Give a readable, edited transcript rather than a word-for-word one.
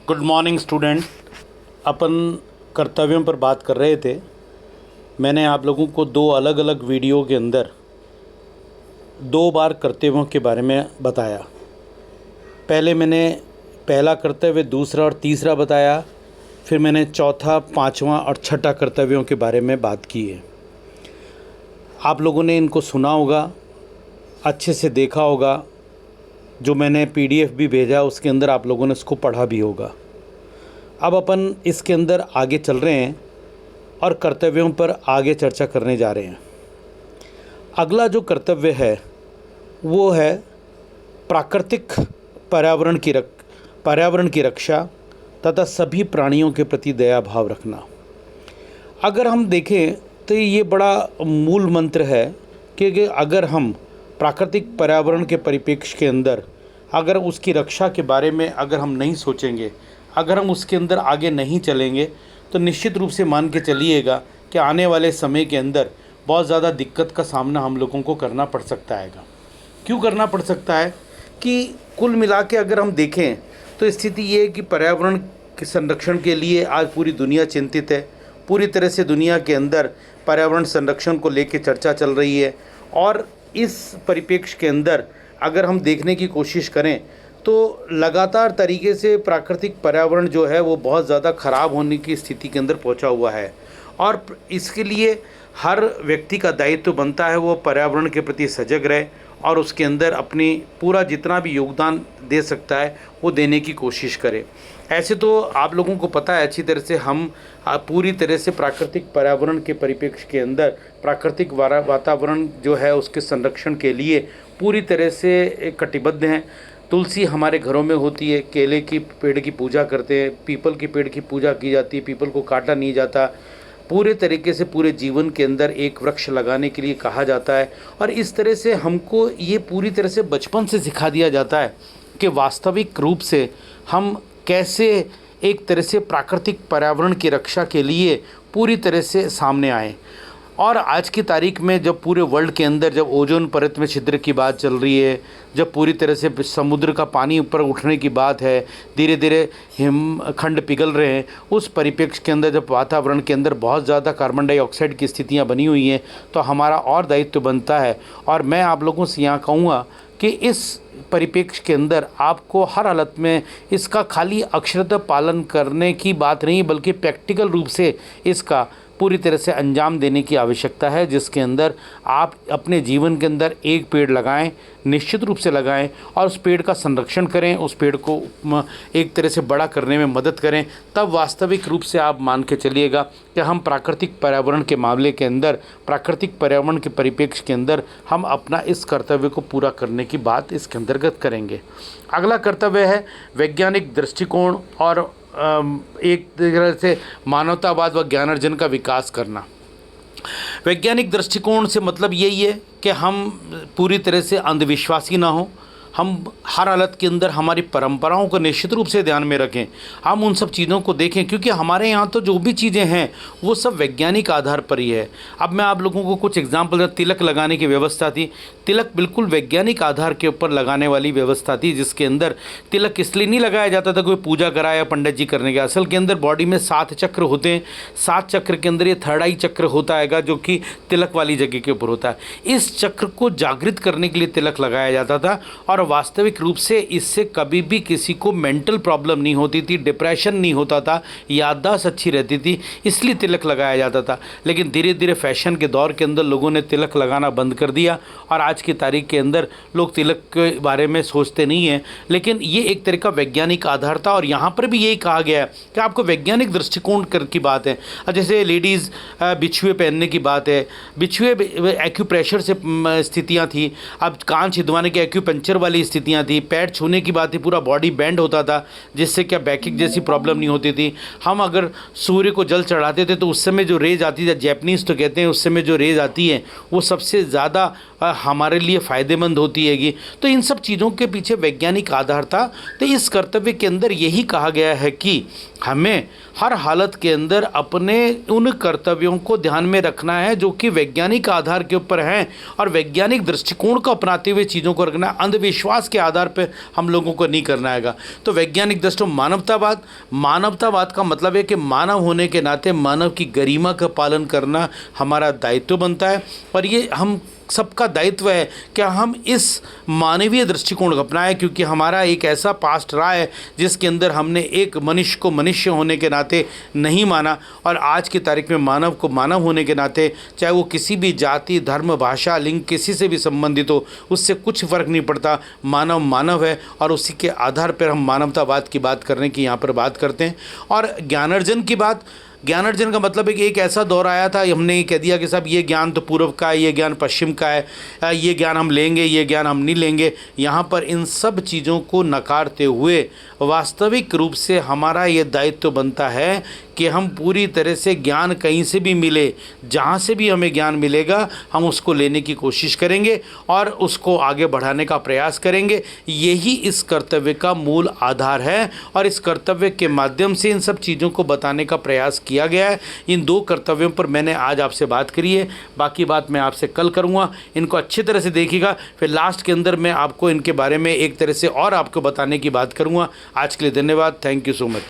Good morning student. अपन कर्तव्यों पर बात कर रहे थे। मैंने आप लोगों को दो अलग अलग वीडियो के अंदर दो बार कर्तव्यों के बारे में बताया। पहले मैंने पहला कर्तव्य, दूसरा और तीसरा बताया। फिर मैंने चौथा, पांचवा और छठा कर्तव्यों के बारे में बात की है। आप लोगों ने इनको सुना होगा, अच्छे से देखा होगा। जो मैंने पीडीएफ भी भेजा उसके अंदर आप लोगों ने इसको पढ़ा भी होगा। अब अपन इसके अंदर आगे चल रहे हैं और कर्तव्यों पर आगे चर्चा करने जा रहे हैं। अगला जो कर्तव्य है वो है प्राकृतिक पर्यावरण की रक्षा तथा सभी प्राणियों के प्रति दया भाव रखना। अगर हम देखें तो ये बड़ा मूल मंत्र है कि अगर हम प्राकृतिक पर्यावरण के परिप्रेक्ष्य के अंदर अगर उसकी रक्षा के बारे में अगर हम नहीं सोचेंगे, अगर हम उसके अंदर आगे नहीं चलेंगे तो निश्चित रूप से मान के चलिएगा कि आने वाले समय के अंदर बहुत ज़्यादा दिक्कत का सामना हम लोगों को करना पड़ सकता है। क्यों करना पड़ सकता है कि कुल मिला के अगर हम देखें तो स्थिति ये है कि पर्यावरण के संरक्षण के लिए आज पूरी दुनिया चिंतित है। पूरी तरह से दुनिया के अंदर पर्यावरण संरक्षण को लेकर चर्चा चल रही है। और इस परिप्रेक्ष्य के अंदर अगर हम देखने की कोशिश करें तो लगातार तरीके से प्राकृतिक पर्यावरण जो है वो बहुत ज़्यादा ख़राब होने की स्थिति के अंदर पहुंचा हुआ है। और इसके लिए हर व्यक्ति का दायित्व बनता है वो पर्यावरण के प्रति सजग रहे और उसके अंदर अपनी पूरा जितना भी योगदान दे सकता है वो देने की कोशिश करे। ऐसे तो आप लोगों को पता है अच्छी तरह से हम पूरी तरह से प्राकृतिक पर्यावरण के परिप्रेक्ष्य के अंदर प्राकृतिक वातावरण जो है उसके संरक्षण के लिए पूरी तरह से कटिबद्ध हैं। तुलसी हमारे घरों में होती है, केले की पेड़ की पूजा करते हैं, पीपल के पेड़ की पूजा की जाती है, पीपल को काटा नहीं जाता। पूरे तरीके से पूरे जीवन के अंदर एक वृक्ष लगाने के लिए कहा जाता है। और इस तरह से हमको ये पूरी तरह से बचपन से सिखा दिया जाता है कि वास्तविक रूप से हम कैसे एक तरह से प्राकृतिक पर्यावरण की रक्षा के लिए पूरी तरह से सामने आए। और आज की तारीख में जब पूरे वर्ल्ड के अंदर जब ओजोन परत में छिद्र की बात चल रही है, जब पूरी तरह से समुद्र का पानी ऊपर उठने की बात है, धीरे धीरे हिमखंड पिघल रहे हैं, उस परिप्रेक्ष्य के अंदर जब वातावरण के अंदर बहुत ज़्यादा कार्बन डाइऑक्साइड की स्थितियाँ बनी हुई हैं तो हमारा और दायित्व बनता है। और मैं आप लोगों से यहाँ कहूँगा कि इस परिप्रेक्ष्य के अंदर आपको हर हालत में इसका खाली अक्षरतः पालन करने की बात नहीं बल्कि प्रैक्टिकल रूप से इसका पूरी तरह से अंजाम देने की आवश्यकता है, जिसके अंदर आप अपने जीवन के अंदर एक पेड़ लगाएं, निश्चित रूप से लगाएं और उस पेड़ का संरक्षण करें, उस पेड़ को एक तरह से बड़ा करने में मदद करें। तब वास्तविक रूप से आप मान के चलिएगा कि हम प्राकृतिक पर्यावरण के मामले के अंदर, प्राकृतिक पर्यावरण के परिप्रेक्ष्य के अंदर हम अपना इस कर्तव्य को पूरा करने की बात इसके अंतर्गत करेंगे। अगला कर्तव्य है वैज्ञानिक दृष्टिकोण और एक तरह से मानवतावाद व ज्ञानार्जन का विकास करना। वैज्ञानिक दृष्टिकोण से मतलब यही है कि हम पूरी तरह से अंधविश्वासी ना हो, हम हर हालत के अंदर हमारी परंपराओं को निश्चित रूप से ध्यान में रखें, हम उन सब चीज़ों को देखें क्योंकि हमारे यहाँ तो जो भी चीज़ें हैं वो सब वैज्ञानिक आधार पर ही है। अब मैं आप लोगों को कुछ एग्जांपल, तिलक लगाने की व्यवस्था थी, तिलक बिल्कुल वैज्ञानिक आधार के ऊपर लगाने वाली व्यवस्था थी, जिसके अंदर तिलक इसलिए नहीं लगाया जाता था कोई पूजा कराया पंडित जी करने के। असल के अंदर बॉडी में 7 चक्र होते हैं, 7 चक्र के अंदर ये थर्ड आई चक्र होता है जो कि तिलक वाली जगह के ऊपर होता है। इस चक्र को जागृत करने के लिए तिलक लगाया जाता था और वास्तविक रूप से इससे कभी भी किसी को मेंटल प्रॉब्लम नहीं होती थी, डिप्रेशन नहीं होता था, याददाश्त अच्छी रहती थी, इसलिए तिलक लगाया जाता था। लेकिन धीरे धीरे फैशन के दौर के अंदर लोगों ने तिलक लगाना बंद कर दिया और आज की तारीख के अंदर लोग तिलक के बारे में सोचते नहीं हैं। लेकिन ये एक तरह का वैज्ञानिक आधार था और यहाँ पर भी यही कहा गया है कि आपको वैज्ञानिक दृष्टिकोण की बात है। जैसे लेडीज़ बिछुए पहनने की बात है, बिछुए एक्यूप्रेशर से स्थितियाँ थी, अब कान छिदवाने के एक्यूपंक्चर वाली स्थितियाँ थी, पैर छूने की बात थी, पूरा बॉडी बैंड होता था जिससे क्या बैकिंग जैसी प्रॉब्लम नहीं होती थी। हम अगर सूर्य को जल चढ़ाते थे तो उस समय जो रेज आती थी, जैपनीज़ तो कहते हैं उस समय जो रेज आती है वो सबसे ज़्यादा हमारे लिए फ़ायदेमंद होती हैगी। तो इन सब चीज़ों के पीछे वैज्ञानिक आधार था। तो इस कर्तव्य के अंदर यही कहा गया है कि हमें हर हालत के अंदर अपने उन कर्तव्यों को ध्यान में रखना है जो कि वैज्ञानिक आधार के ऊपर हैं और वैज्ञानिक दृष्टिकोण को अपनाते हुए चीज़ों को रखना। अंधविश्वास विश्वास के आधार पर हम लोगों को नहीं करना आएगा। तो वैज्ञानिक दृष्टि मानवतावाद का मतलब है कि मानव होने के नाते मानव की गरिमा का पालन करना हमारा दायित्व बनता है, और ये हम सबका दायित्व है कि हम इस मानवीय दृष्टिकोण को अपनाएं, क्योंकि हमारा एक ऐसा पास्ट रहा है जिसके अंदर हमने एक मनुष्य को मनुष्य होने के नाते नहीं माना, और आज की तारीख में मानव को मानव होने के नाते, चाहे वो किसी भी जाति, धर्म, भाषा, लिंग किसी से भी संबंधित हो, उससे कुछ फ़र्क नहीं पड़ता, मानव मानव है, और उसी के आधार पर हम मानवतावाद की बात करने की यहाँ पर बात करते हैं। और ज्ञानार्जन की बात, ज्ञानार्जन का मतलब है कि एक ऐसा दौर आया था, हमने ये कह दिया कि साहब ये ज्ञान तो पूर्व का है, ये ज्ञान पश्चिम का है, ये ज्ञान हम लेंगे, ये ज्ञान हम नहीं लेंगे। यहाँ पर इन सब चीज़ों को नकारते हुए वास्तविक रूप से हमारा ये दायित्व बनता है कि हम पूरी तरह से ज्ञान कहीं से भी मिले, जहाँ से भी हमें ज्ञान मिलेगा हम उसको लेने की कोशिश करेंगे और उसको आगे बढ़ाने का प्रयास करेंगे। यही इस कर्तव्य का मूल आधार है, और इस कर्तव्य के माध्यम से इन सब चीज़ों को बताने का प्रयास किया गया है। इन दो कर्तव्यों पर मैंने आज आपसे बात करी है, बाकी बात मैं आपसे कल करूँगा। इनको अच्छी तरह से देखिएगा, फिर लास्ट के अंदर मैं आपको इनके बारे में एक तरह से और आपको बताने की बात करूँगा। आज के लिए धन्यवाद। Thank you so much.